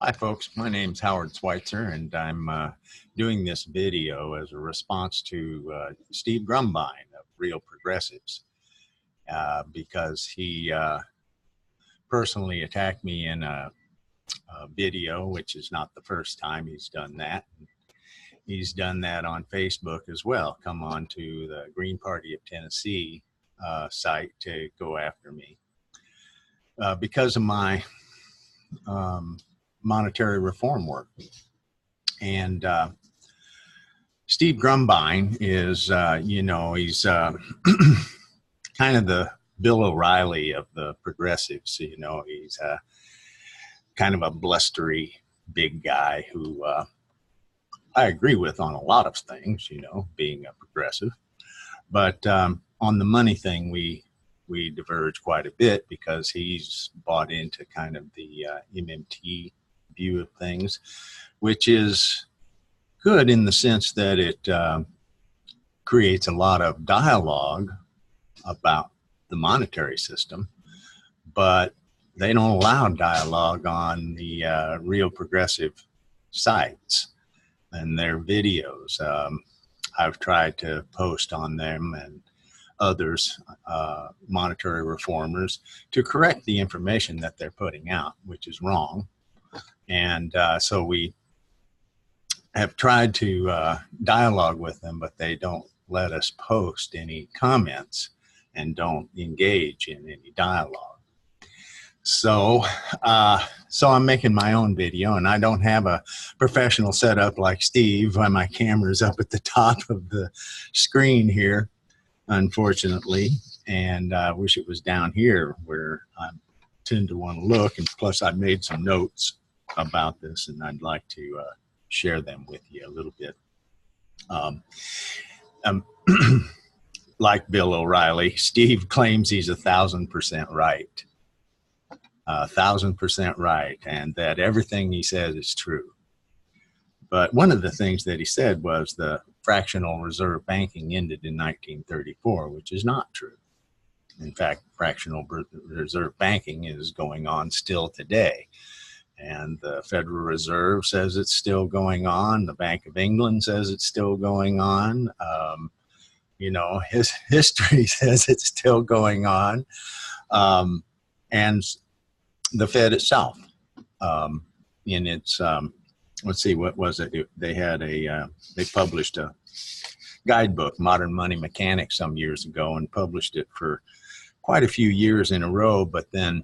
Hi folks, my name's Howard Schweitzer and I'm doing this video as a response to Steve Grumbine of Real Progressives because he personally attacked me in a video, which is not the first time he's done that. He's done that on Facebook as well. Come on to the Green Party of Tennessee site to go after me because of my monetary reform work. And Steve Grumbine is, he's kind of the Bill O'Reilly of the progressives. He's kind of a blustery big guy who I agree with on a lot of things, being a progressive. But on the money thing, we diverge quite a bit because he's bought into kind of the MMT view of things, which is good in the sense that it creates a lot of dialogue about the monetary system, but they don't allow dialogue on the Real Progressive sites and their videos. I've tried to post on them and others, monetary reformers, to correct the information that they're putting out, which is wrong. And so we have tried to dialogue with them, but they don't let us post any comments and don't engage in any dialogue. So I'm making my own video, and I don't have a professional setup like Steve. My camera's up at the top of the screen here, unfortunately, and I wish it was down here where I tend to want to look. And plus, I've made some notes about this, and I'd like to share them with you a little bit. Like Bill O'Reilly, Steve claims he's 1,000% right. 1,000% right, and that everything he says is true. But one of the things that he said was the fractional reserve banking ended in 1934, which is not true. In fact, fractional reserve banking is going on still today. And the Federal Reserve says it's still going on. The Bank of England says it's still going on. His history says it's still going on. And the Fed itself, in its, let's see, what was it? They had they published a guidebook, Modern Money Mechanics, some years ago, and published it for quite a few years in a row, but then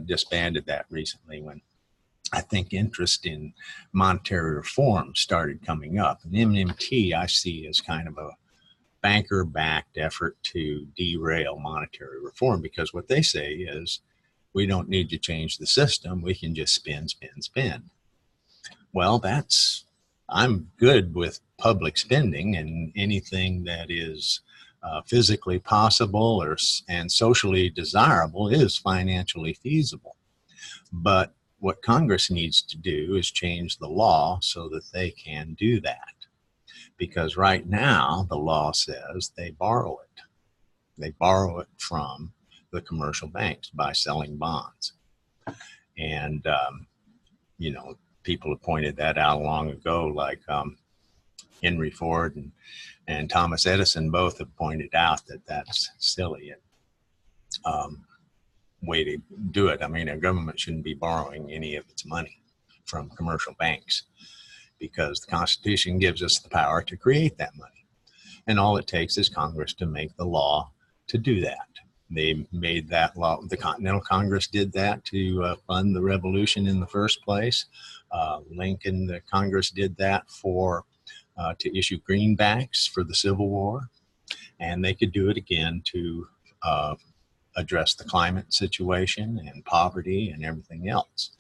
disbanded that recently when I think interest in monetary reform started coming up. And MMT I see as kind of a banker-backed effort to derail monetary reform, because what they say is we don't need to change the system. We can just spend. Well, I'm good with public spending, and anything that is physically possible and socially desirable is financially feasible. But what Congress needs to do is change the law so that they can do that. Because right now, the law says they borrow it. They borrow it from the commercial banks by selling bonds. And, people have pointed that out long ago, like Henry Ford and Thomas Edison both have pointed out that that's silly way to do it. I mean, a government shouldn't be borrowing any of its money from commercial banks, because the Constitution gives us the power to create that money. And all it takes is Congress to make the law to do that. They made that law. The Continental Congress did that to fund the Revolution in the first place. Lincoln, the Congress did that to issue greenbacks for the Civil War. And they could do it again to address the climate situation and poverty and everything else,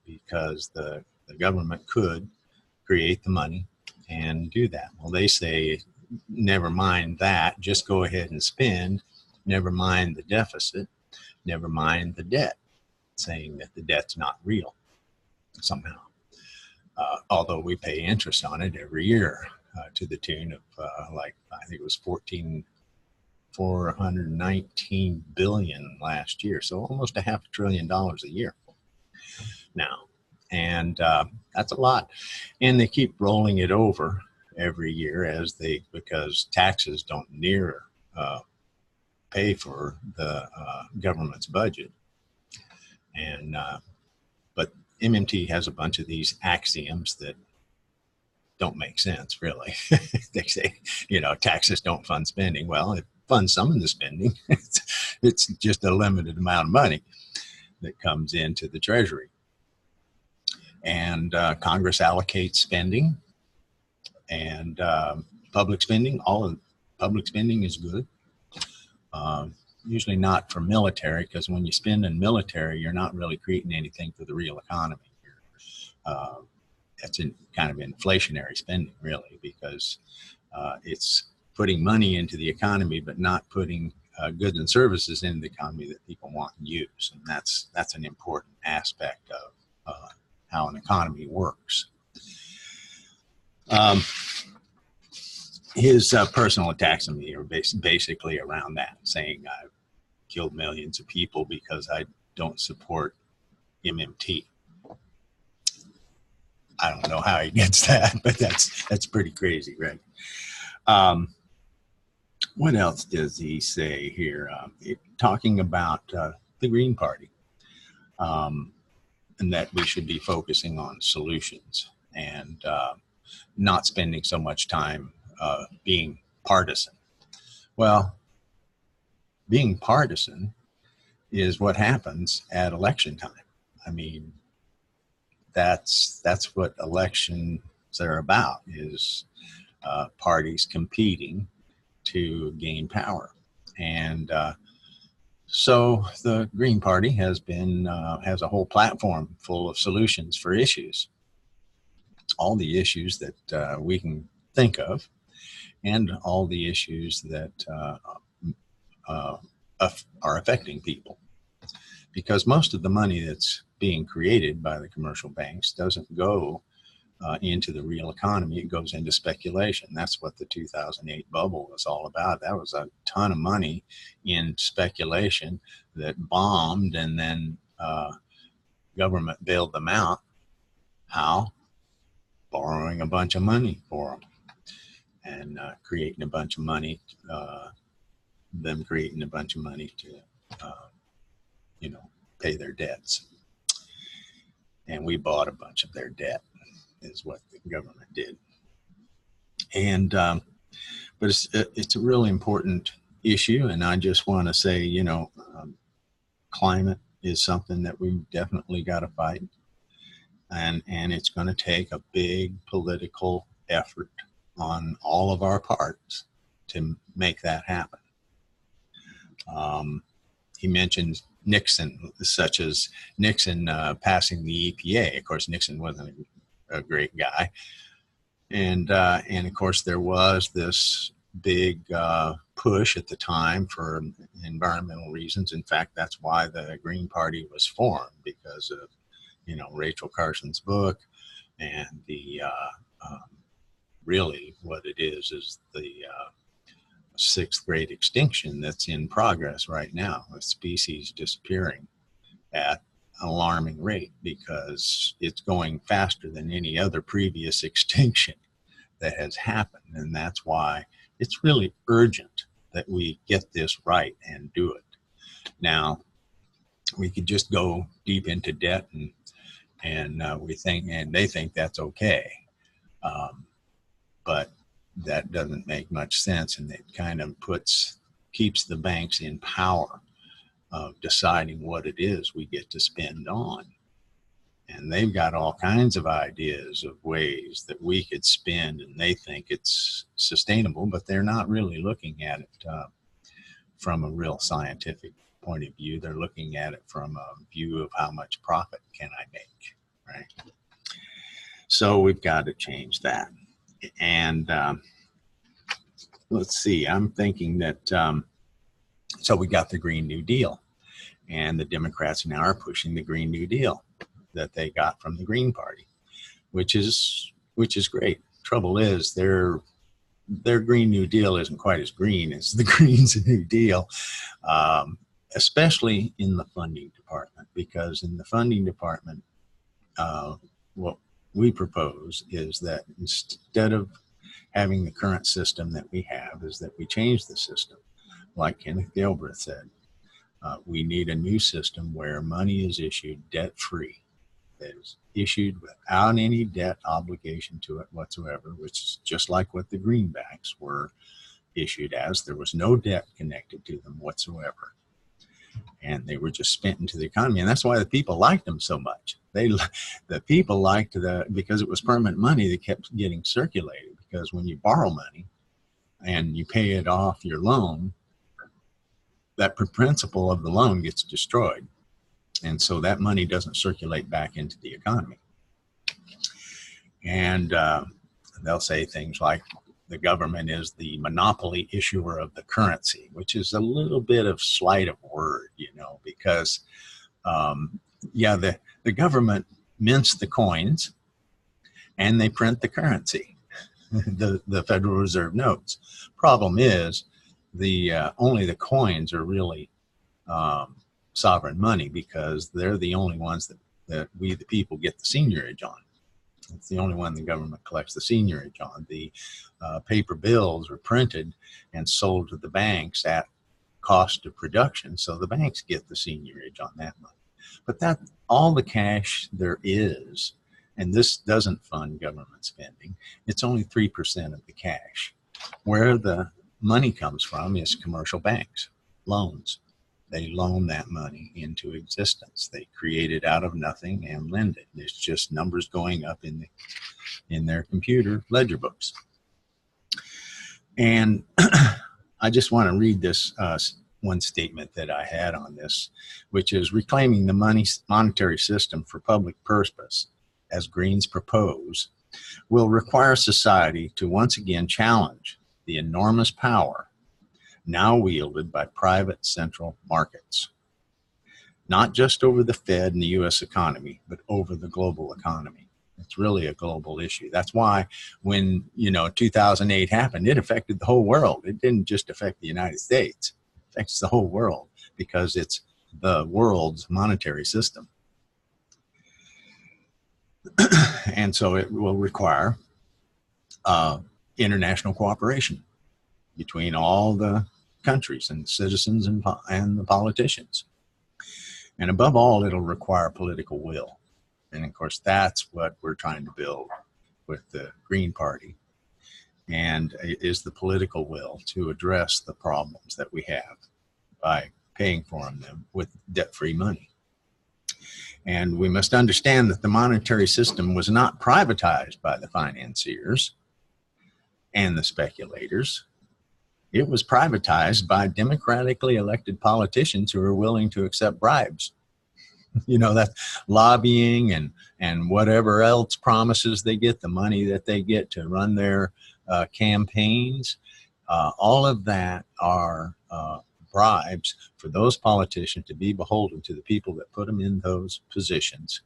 because the government could create the money and do that. Well, they say, never mind that, just go ahead and spend, never mind the deficit, never mind the debt, saying that the debt's not real somehow. Although we pay interest on it every year to the tune of I think it was $419 billion last year, so almost $500 billion a year. Now, And that's a lot. And they keep rolling it over every year because taxes don't near pay for the government's budget. And but MMT has a bunch of these axioms that don't make sense, really. They say, taxes don't fund spending. Well, it funds some of the spending. It's just a limited amount of money that comes into the Treasury. And Congress allocates spending, and public spending. All of public spending is good. Usually not for military, because when you spend in military, you're not really creating anything for the real economy. That's kind of inflationary spending, really, because it's putting money into the economy, but not putting goods and services into the economy that people want and use. And that's an important aspect of how an economy works. His personal attacks on me are basically around that, saying I've killed millions of people because I don't support MMT. I don't know how he gets that, but that's pretty crazy, right? What else does he say here? Talking about the Green Party, and that we should be focusing on solutions and not spending so much time being partisan. Well, being partisan is what happens at election time. I mean, that's what elections are about, is parties competing to gain power. And so the Green Party has a whole platform full of solutions for issues, all the issues that we can think of, and all the issues that are affecting people. Because most of the money that's being created by the commercial banks doesn't go into the real economy. It goes into speculation. That's what the 2008 bubble was all about. That was a ton of money in speculation that bombed, and then government bailed them out. How? Borrowing a bunch of money for them and creating a bunch of money, them creating a bunch of money to pay their debts. And we bought a bunch of their debt, is what the government did. And but it's a really important issue, and I just want to say, climate is something that we've definitely got to fight, and it's going to take a big political effort on all of our parts to make that happen. He mentioned Nixon, such as Nixon passing the EPA. Of course, Nixon wasn't a great guy, and of course there was this big push at the time for environmental reasons. In fact, that's why the Green Party was formed, because of Rachel Carson's book, and the really what it is the sixth great extinction that's in progress right now, with species disappearing at an alarming rate, because it's going faster than any other previous extinction that has happened. And that's why it's really urgent that we get this right and do it. Now, we could just go deep into debt, and they think that's okay, but that doesn't make much sense, and it kind of keeps the banks in power of deciding what it is we get to spend on. And they've got all kinds of ideas of ways that we could spend, and they think it's sustainable, but they're not really looking at it from a real scientific point of view. They're looking at it from a view of how much profit can I make, right? So we've got to change that. And let's see, I'm thinking that, so we got the Green New Deal, and the Democrats now are pushing the Green New Deal that they got from the Green Party, which is great. Trouble is, their Green New Deal isn't quite as green as the Greens' New Deal, especially in the funding department, because in the funding department, what we propose is that instead of having the current system that we have, is that we change the system. Like Kenneth Galbraith said, we need a new system where money is issued debt-free, that is issued without any debt obligation to it whatsoever, which is just like what the greenbacks were issued as. There was no debt connected to them whatsoever, and they were just spent into the economy. And that's why the people liked them so much. The people liked because it was permanent money that kept getting circulated. Because when you borrow money and you pay it off your loan, that principle of the loan gets destroyed. And so that money doesn't circulate back into the economy. And they'll say things like the government is the monopoly issuer of the currency, which is a little bit of sleight of word, because, the government mints the coins and they print the currency, the Federal Reserve notes. Problem is, only the coins are really sovereign money, because they're the only ones that we, the people, get the seigniorage on. It's the only one the government collects the seigniorage on. The paper bills are printed and sold to the banks at cost of production, so the banks get the seigniorage on that money. But that all the cash there is, and this doesn't fund government spending, it's only 3% of the cash. Where the money comes from is commercial banks, loans. They loan that money into existence. They create it out of nothing and lend it. It's just numbers going up in their computer ledger books. And I just want to read this one statement that I had on this, which is reclaiming the monetary system for public purpose, as Greens propose, will require society to once again challenge the enormous power now wielded by private central markets, not just over the Fed and the U.S. economy, but over the global economy. It's really a global issue. That's why when 2008 happened, it affected the whole world. It didn't just affect the United States. It affects the whole world because it's the world's monetary system. And so it will require international cooperation between all the countries and citizens and the politicians. And above all, it'll require political will. And of course, that's what we're trying to build with the Green Party, and is the political will to address the problems that we have by paying for them with debt-free money. And we must understand that the monetary system was not privatized by the financiers and the speculators. It was privatized by democratically elected politicians who are willing to accept bribes. That's lobbying and whatever else promises they get, the money that they get to run their campaigns. All of that are bribes for those politicians to be beholden to the people that put them in those positions.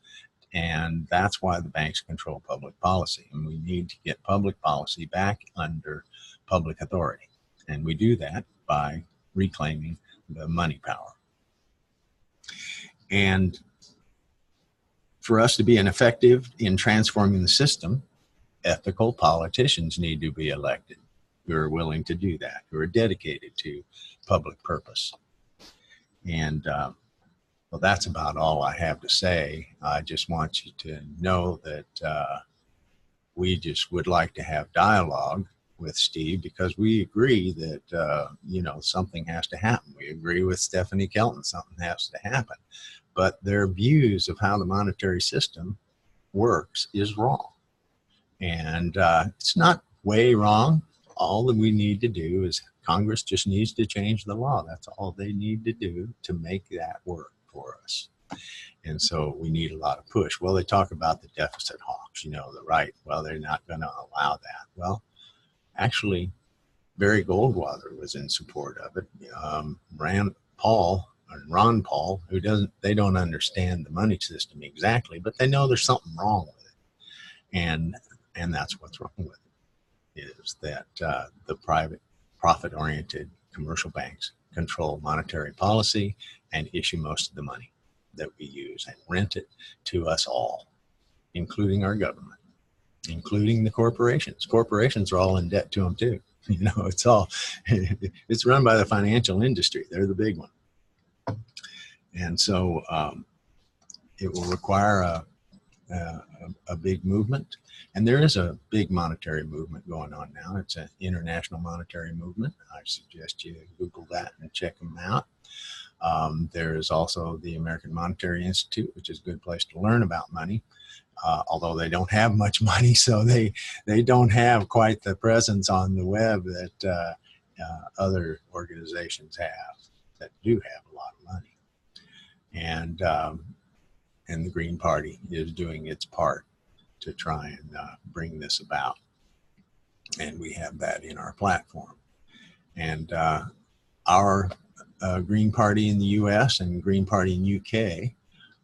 And that's why the banks control public policy. And we need to get public policy back under public authority. And we do that by reclaiming the money power. And for us to be effective in transforming the system, ethical politicians need to be elected who are willing to do that, who are dedicated to public purpose. And well, that's about all I have to say. I just want you to know that we just would like to have dialogue with Steve, because we agree that, something has to happen. We agree with Stephanie Kelton, something has to happen. But their views of how the monetary system works is wrong. And it's not way wrong. All that we need to do is Congress just needs to change the law. That's all they need to do to make that work for us. And so we need a lot of push. Well, they talk about the deficit hawks, the right. Well, they're not going to allow that. Well, actually, Barry Goldwater was in support of it. Ron Paul, they don't understand the money system exactly, but they know there's something wrong with it. And that's what's wrong with it, is that the private profit-oriented commercial banks control monetary policy and issue most of the money that we use and rent it to us all. including our government, including the corporations. Corporations are all in debt to them too. You know, it's run by the financial industry. They're the big one. And so it will require a big movement. And there is a big monetary movement going on now. It's an international monetary movement. I suggest you Google that and check them out. There is also the American Monetary Institute, which is a good place to learn about money. Although they don't have much money, so they don't have quite the presence on the web that other organizations have that do have a lot of money. And the Green Party is doing its part to try and bring this about. And we have that in our platform. And our Green Party in the U.S. and Green Party in UK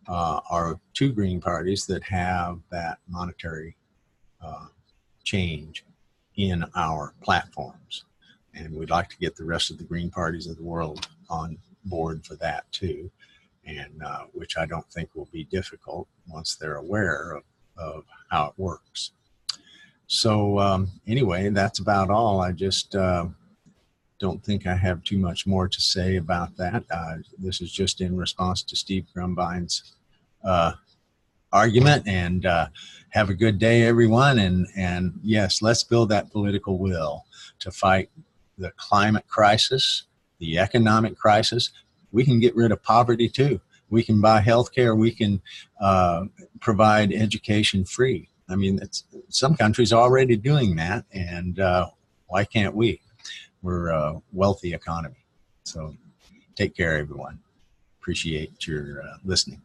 are two Green parties that have that monetary change in our platforms. And we'd like to get the rest of the Green parties of the world on board for that too, and which I don't think will be difficult once they're aware of how it works. So anyway, that's about all. I just don't think I have too much more to say about that. This is just in response to Steve Grumbine's argument. And have a good day, everyone. And yes, let's build that political will to fight the climate crisis, the economic crisis. We can get rid of poverty too. We can buy health care. We can provide education free. I mean, some countries are already doing that. And why can't we? We're a wealthy economy. So take care, everyone. Appreciate your listening.